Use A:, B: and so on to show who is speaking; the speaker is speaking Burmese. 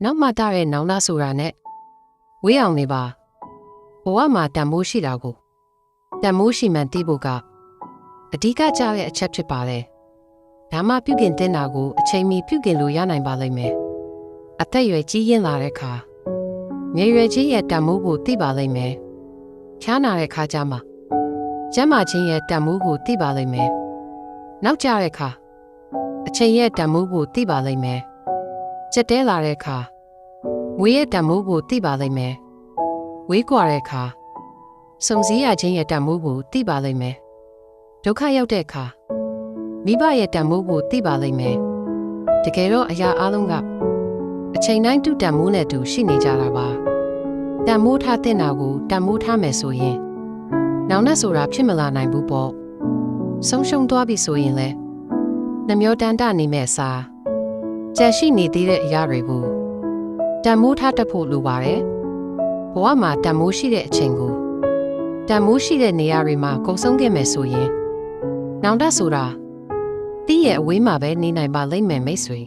A: နောက်မှတားတဲ့နောင်နာဆိုတာနဲ့ဝေးအောင်နေပါဘဝမှာတန်မိုးရှိတာကိုတန်မိုးရှိမှန်သိဖို့ကအဓိကကျတဲ့အချက်ဖြစ်ပါတယ်ဒါမှပြုပြင်တင်တာကိုအချိန်မီပြုပြင်လို့ရနိုင်ပါလိမ့်မယ်အသက်ရွယ်ကြီးရင်းလာတဲ့အခါငယ်ရွယ်ချင်းရဲ့တန်မိုးကိုသိပါလိမ့်မယ်ဖျားနာတဲ့အခါကျမှကျန်းမာခြင်းရဲ့တန်မိုးကိုသိပါလိမ့်မယ်နောက်ကျတဲ့အခါအချိန်ရဲ့တန်မိုးကိုသိပါလိမ့်မယ်ကြက်တဲလာတဲ့အခါငွေရဲ့တန်မိုးကိုသိပါလိမ့်မယ်ဝေးကွာတဲ့အခါစုံစည်းရခြင်းရဲ့တန်မိုးကိုသိပါလိမ့်မယ်ဒုက္ခရောက်တဲ့အခါမိဘရဲ့တန်မိုးကိုသိပါလိမ့်မယ်တကယ်တော့အရာအလုံးကအချိန်တိုင်းတူတန်မိုးနဲ့တူရှိနေကြတာပါတန်မိုးထားတဲ့နာကိုတန်မိုးထားမယ်ဆိုရင်နောင်နဲ့ဆိုတာဖြစ်မလာနိုင်ဘူးပေါ့ဆုံးရှုံးသွားပြီဆိုရင်လဲနှမျောတန်တနေမဲ့စာကြံရှိနေသေးတဲ့အရာတွေကိုတန်မိုးထားတတ်ဖို့လိုပါတယ်ဘဝမှာတန်မိုးရှိတဲ့အချိန်ကိုတန်မိုးရှိတဲ့နေရာတွေမှာကုန်ဆုံးခဲ့မယ်ဆိုရင်နောင်တဆိုတာတည့်ရဲ့အဝေးမှာပဲနေနိုင်ပါလိမ့်မယ်မိတ်ဆွေ